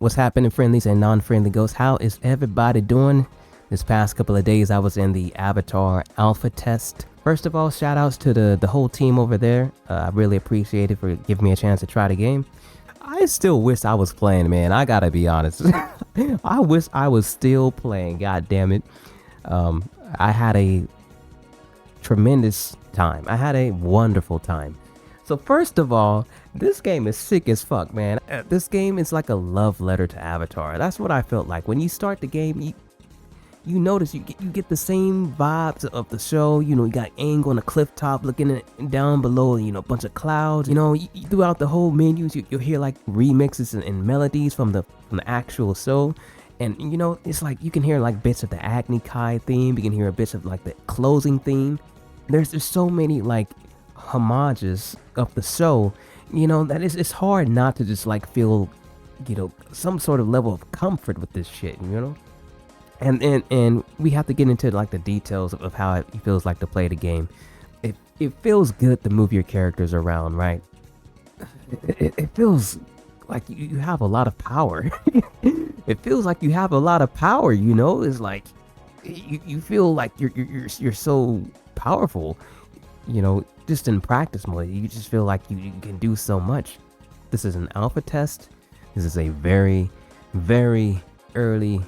What's happening, friendlies and non-friendly ghosts? How is everybody doing? This past couple of days I was in the Avatar alpha test. First of all, shout outs to the whole team over there. I really appreciate it for giving me a chance to try the game. I still wish I was playing, man. I gotta be honest. I wish I was still playing, god damn it. I had a tremendous time. I had a wonderful time. So first of all, this game is sick as fuck, man. This game is like a love letter to Avatar. That's what I felt like. When you start the game, you notice you get the same vibes of the show. You know, you got Aang on a cliff top looking down below, you know, a bunch of clouds. You know, throughout the whole menus, you'll hear like remixes and melodies from the actual show. And you know, it's like you can hear like bits of the Agni Kai theme. You can hear bits of like the closing theme. There's so many like homages of the show, you know, that it's hard not to just like feel, you know, some sort of level of comfort with this shit, you know. And we have to get into like the details of how it feels like to play the game. It feels good to move your characters around, right? It feels like you have a lot of power. It feels like you have a lot of power, you know. It's like you feel like you're so powerful, you know. Just in practice mode, you just feel like you can do so much. This is an alpha test. This is a very early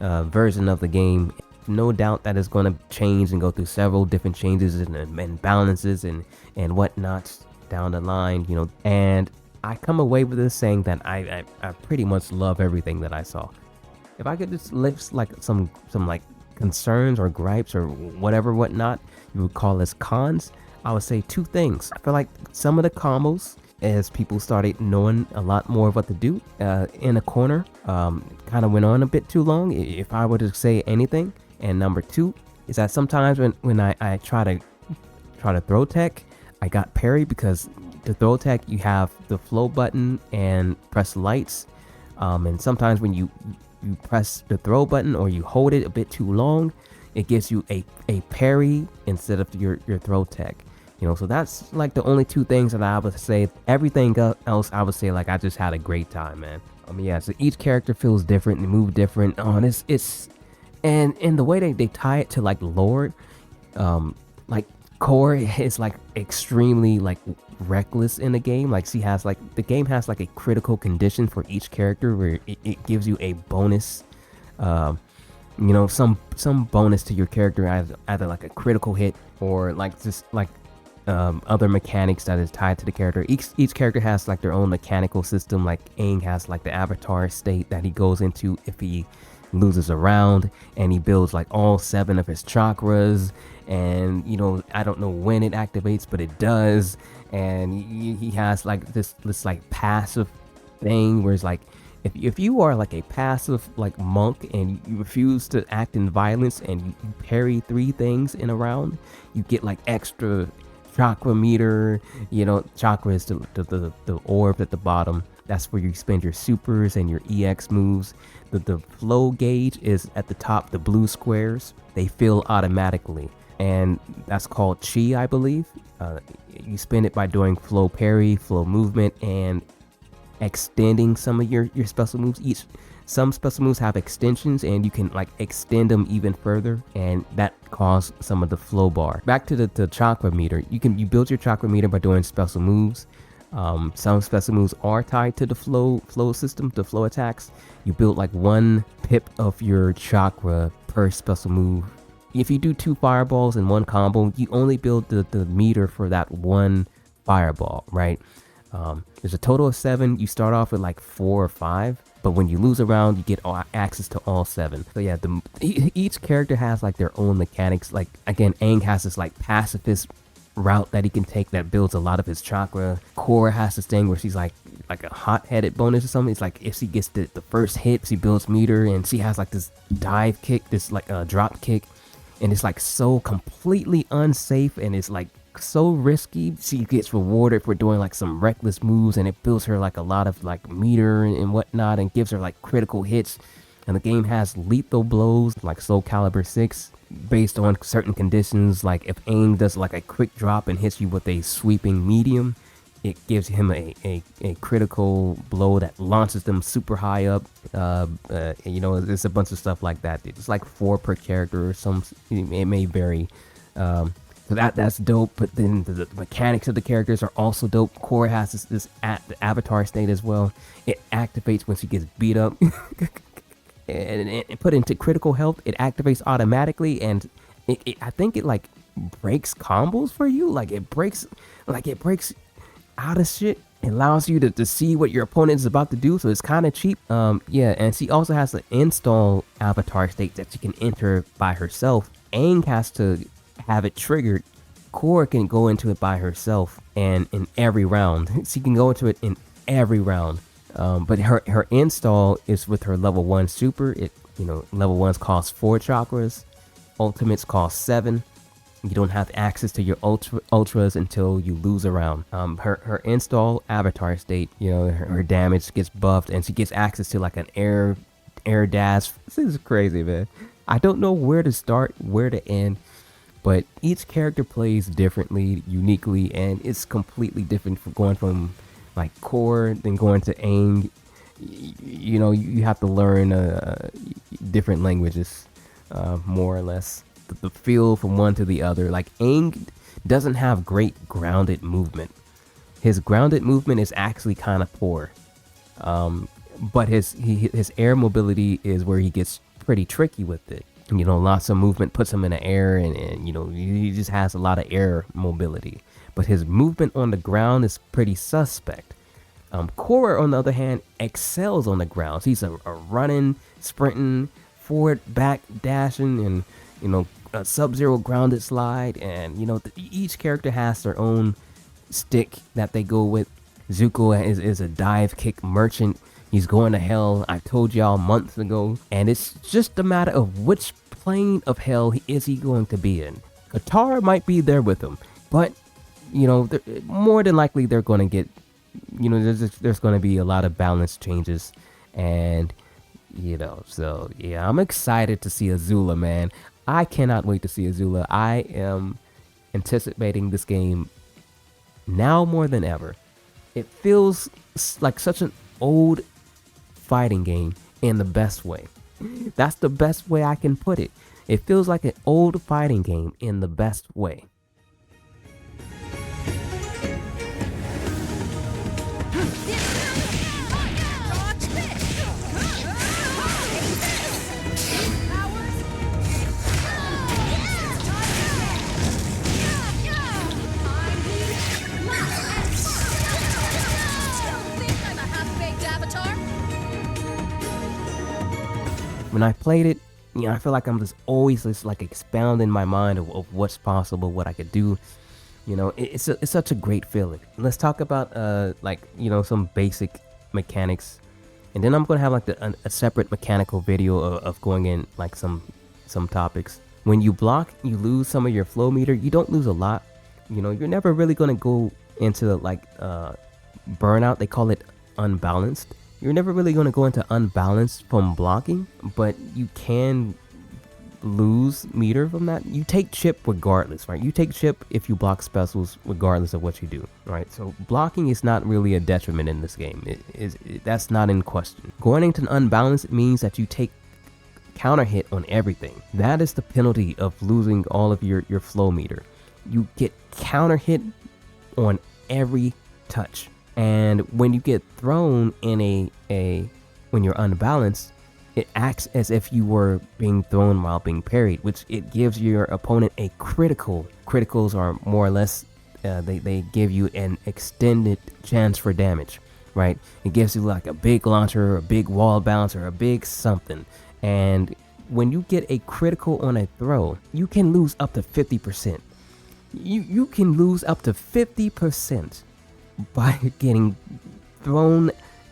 version of the game. No doubt that is going to change and go through several different changes and balances and whatnot down the line, you know. And I come away with this saying that I pretty much love everything that I saw. If I could just list like some like concerns or gripes or whatnot you would call as cons, I would say two things. I feel like some of the combos, as people started knowing a lot more of what to do in a corner, kind of went on a bit too long, if I were to say anything. And number two is that sometimes when I try to throw tech, I got parry, because to throw tech you have the flow button and press lights, and sometimes when you press the throw button or you hold it a bit too long, it gives you a parry instead of your throw tech. You know, so that's like the only two things that I would say. Everything else, I would say like I just had a great time, man. Yeah, so each character feels different and move different. It's and in the way they tie it to like lore, like Core is like extremely like reckless in the game. Like she has like, the game has like a critical condition for each character where it gives you a bonus, you know, some bonus to your character, either like a critical hit or like just like other mechanics that is tied to the character. Each character has like their own mechanical system. Like Aang has like the avatar state that he goes into if he loses a round, and he builds like all 7 of his chakras, and you know, I don't know when it activates, but it does. And he has like this like passive thing where it's like, if you are like a passive like monk and you refuse to act in violence and you parry 3 things in a round, you get like extra chakra meter. You know, chakra is the orb at the bottom. That's where you spend your supers and your EX moves. The flow gauge is at the top, the blue squares. They fill automatically, and that's called chi, I believe. You spend it by doing flow parry, flow movement, and extending some of your special moves. Some special moves have extensions, and you can like extend them even further, and that causes some of the flow bar. Back to the chakra meter. You build your chakra meter by doing special moves. Some special moves are tied to the flow system, the flow attacks. You build like 1 pip of your chakra per special move. If you do 2 fireballs in one combo, you only build the meter for that 1 fireball, right? There's a total of 7. You start off with like 4 or 5, but when you lose a round, you get access to all 7. So yeah, each character has like their own mechanics. Like again, Aang has this like pacifist route that he can take that builds a lot of his chakra. Korra has this thing where she's like a hot-headed bonus or something. It's like if she gets the first hit, she builds meter, and she has like this dive kick, this like a drop kick, and it's like so completely unsafe, and it's like so risky. She gets rewarded for doing like some reckless moves, and it builds her like a lot of like meter and whatnot, and gives her like critical hits. And the game has lethal blows like Soul Calibur 6 based on certain conditions. Like if Aang does like a quick drop and hits you with a sweeping medium, it gives him a critical blow that launches them super high up. You know, there's a bunch of stuff like that. It's like 4 per character or some. It may vary. So that's dope. But then the mechanics of the characters are also dope. Korra has the avatar state as well. It activates when she gets beat up. and put into critical health, it activates automatically, and I think it like breaks combos for you. Like it breaks out of shit. It allows you to see what your opponent is about to do, so it's kind of cheap. Yeah, and she also has the install avatar state that she can enter by herself. Aang has to have it triggered. Korra can go into it by herself, and in every round, she can go into it in every round. But her install is with her level 1 super. Level 1s cost 4 chakras, ultimates cost 7. You don't have access to your ultras until you lose a round. Her install avatar state, her damage gets buffed, and she gets access to like an air dash. This is crazy, man. I don't know where to start, where to end, but each character plays differently, uniquely, and it's completely different from going from like Korra, then going to Aang. You have to learn different languages, more or less. The feel from one to the other. Like Aang doesn't have great grounded movement. His grounded movement is actually kind of poor. But his air mobility is where he gets pretty tricky with it. Lots of movement puts him in the air, and he just has a lot of air mobility. But his movement on the ground is pretty suspect. Korra, on the other hand, excels on the ground. He's a running, sprinting, forward, back, dashing, and a sub-zero grounded slide. And each character has their own stick that they go with. Zuko is a dive kick merchant. He's going to hell. I told y'all months ago. And it's just a matter of which plane of hell is he going to be in. Katara might be there with him, but more than likely they're going to get, there's going to be a lot of balance changes. And so yeah, I'm excited to see Azula, man. I cannot wait to see Azula. I am anticipating this game now more than ever. It feels like such an old fighting game in the best way. That's the best way I can put it. It feels like an old fighting game in the best way. When I played it, I feel like I'm just always like expounding my mind of what's possible, what I could do. It's such a great feeling. Let's talk about some basic mechanics, and then I'm gonna have like a separate mechanical video of going in like some topics. When you block, you lose some of your flow meter. You don't lose a lot. You're never really gonna go into like burnout. They call it unbalanced. You're never really going to go into unbalanced from blocking, but you can lose meter from that. You take chip regardless, right? You take chip if you block specials regardless of what you do, right? So blocking is not really a detriment in this game. That's not in question. Going into unbalanced means that you take counter hit on everything. That is the penalty of losing all of your flow meter. You get counter hit on every touch. And when you get thrown in when you're unbalanced, it acts as if you were being thrown while being parried, which it gives your opponent a critical. Criticals are more or less, they give you an extended chance for damage, right? It gives you like a big launcher, a big wall bouncer, a big something. And when you get a critical on a throw, you can lose up to 50%. You can lose up to 50%. By getting thrown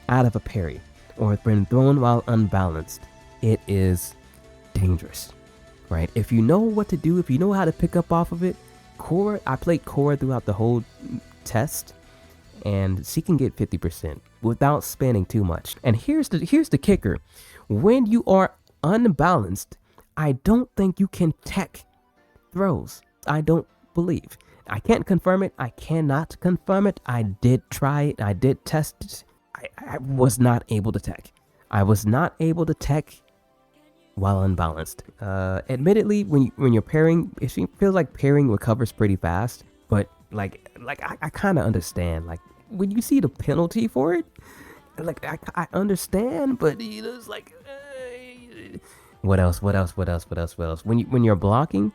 out of a parry or been thrown while unbalanced. It is dangerous, right? If you know what to do, if you know how to pick up off of it, I played Korra throughout the whole test, and she can get 50% without spending too much. And here's the kicker. When you are unbalanced, I don't think you can tech throws. I don't believe. I can't confirm it. I cannot confirm it. I did try it. I did test it. I was not able to tech. I was not able to tech while unbalanced. Admittedly, when you're parrying, it feels like parrying recovers pretty fast. But I kind of understand. Like when you see the penalty for it, like I understand. But it's like, what else? What else? What else? What else? What else? When you're blocking,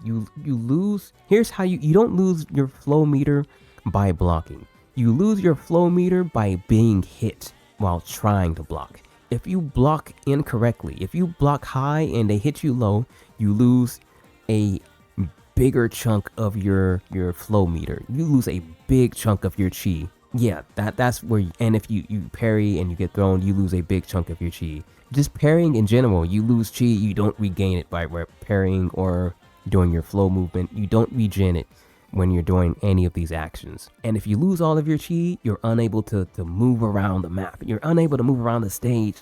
you lose. Here's how you don't lose your flow meter by blocking. You lose your flow meter by being hit while trying to block. If you block incorrectly, if you block high and they hit you low, you lose a bigger chunk of your flow meter. You lose a big chunk of your chi. Yeah, that's where and if you parry and you get thrown, you lose a big chunk of your chi. Just parrying in general, you lose chi, you don't regain it by parrying or doing your flow movement. You don't regen it when you're doing any of these actions. And if you lose all of your chi, you're unable to move around the map. You're unable to move around the stage,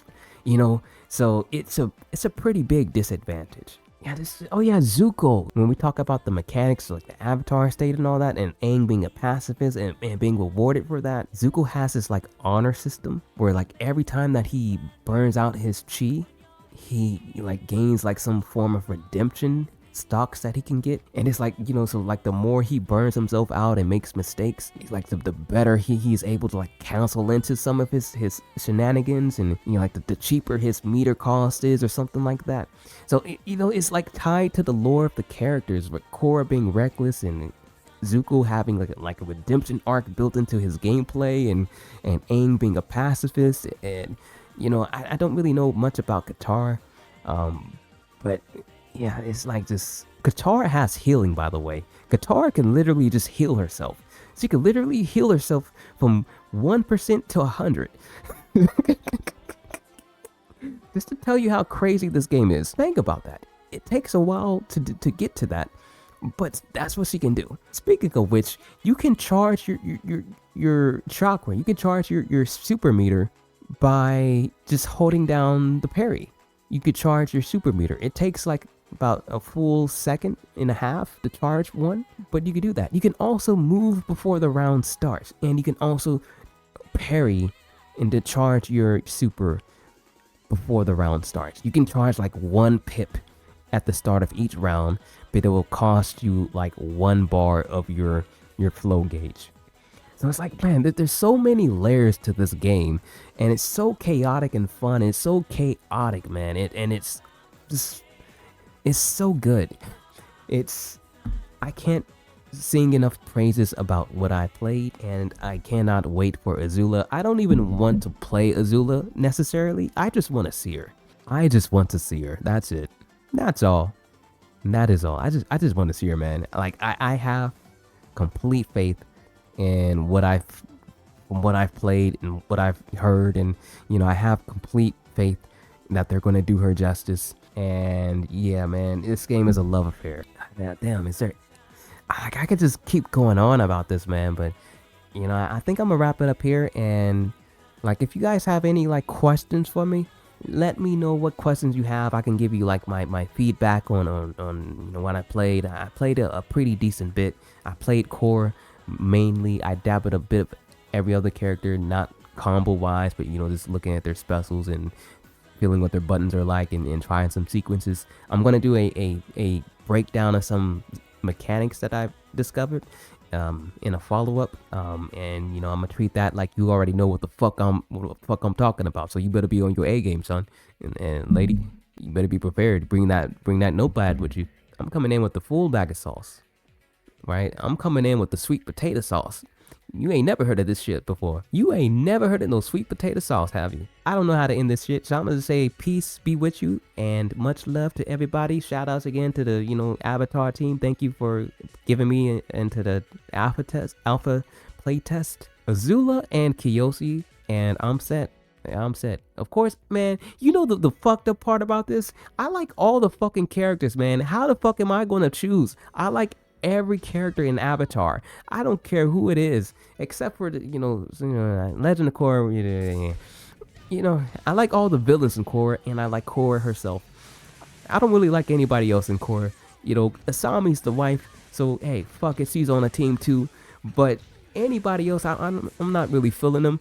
so it's a pretty big disadvantage. Yeah, Zuko. When we talk about the mechanics, like the avatar state and all that, and Aang being a pacifist and being rewarded for that, Zuko has this like honor system where like every time that he burns out his chi, he like gains like some form of redemption stocks that he can get. And it's like, so like the more he burns himself out and makes mistakes, like the better he's able to like cancel into some of his shenanigans, and like the cheaper his meter cost is or something like that. So it's like tied to the lore of the characters, with Korra being reckless and Zuko having like a redemption arc built into his gameplay, and Aang being a pacifist. And I don't really know much about Katara, but yeah, it's like this. Katara has healing, by the way. Katara can literally just heal herself. She can literally heal herself from 1% to 100. Just to tell you how crazy this game is. Think about that. It takes a while to get to that, but that's what she can do. Speaking of which, you can charge your chakra. You can charge your super meter by just holding down the parry. You could charge your super meter. It takes like about a full second and a half to charge one, but you can do that. You can also move before the round starts, and you can also parry and to charge your super before the round starts. You can charge like 1 pip at the start of each round, but it will cost you like 1 bar of your flow gauge. So it's like, man, there's so many layers to this game, and it's so chaotic and fun. It's so chaotic, man. It's just, it's so good. I can't sing enough praises about what I played, and I cannot wait for Azula. I don't even want to play Azula necessarily. I just want to see her. I just want to see her. That's it. That's all. That is all. I just want to see her, man. Like I have complete faith in from what I've played and what I've heard, and I have complete faith that they're going to do her justice. And yeah, man, this game is a love affair. Damn, is there? I could just keep going on about this, man, but I think I'm gonna wrap it up here. And like, if you guys have any like questions for me, let me know what questions you have. I can give you like my feedback on what I played. I played a pretty decent bit. I played Korra mainly. I dabbled a bit of every other character, not combo wise, but just looking at their specials and feeling what their buttons are like, and trying some sequences. I'm gonna do a breakdown of some mechanics that I've discovered in a follow-up, and I'm gonna treat that like you already know what the fuck I'm talking about. So you better be on your A game, son, and lady, you better be prepared. Bring that notepad with you. I'm coming in with the full bag of sauce, right? I'm coming in with the sweet potato sauce. You ain't never heard of this shit before. You ain't never heard of no sweet potato sauce, have you? I don't know how to end this shit, so I'm gonna say peace be with you and much love to everybody. Shout outs again to the Avatar team. Thank you for giving me into the alpha play test. Azula and Kiyoshi, and I'm set. Of course, man, the fucked up part about this? I like all the fucking characters, man. How the fuck am I gonna choose? I like every character in Avatar. I don't care who it is, except for the Legend of Korra. I like all the villains in Korra, and I like Korra herself. I don't really like anybody else in Korra. Asami's the wife. So hey, fuck it, she's on a team too. But anybody else, I'm not really feeling them.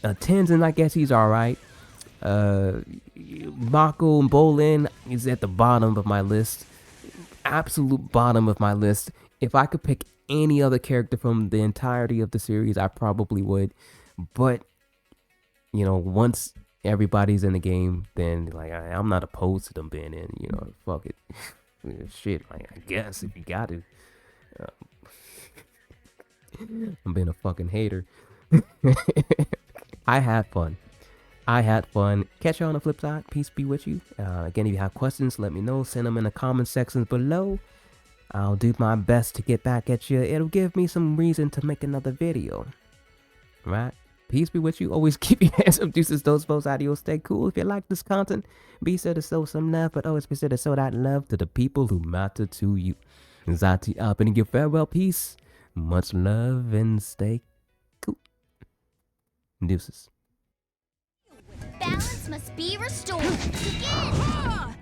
Tenzin, I guess he's all right. Mako and Bolin is at the bottom of my list. Absolute bottom of my list. If I could pick any other character from the entirety of the series, I probably would. But you know, once everybody's in the game, then like I'm not opposed to them being in. You know, fuck it, shit. Like I guess if you got to, I'm being a fucking hater. I had fun. I had fun. Catch you on the flip side. Peace be with you. Again, if you have questions, let me know. Send them in the comment sections below. I'll do my best to get back at you. It'll give me some reason to make another video. Right? Peace be with you. Always keep your hands up, dueces, those folks. Adios. Stay cool. If you like this content, be sure to show some love, but always be sure to show that love to the people who matter to you. ITOwl, and give farewell, peace, much love, and stay cool. Deuces. Balance must be restored. Begin!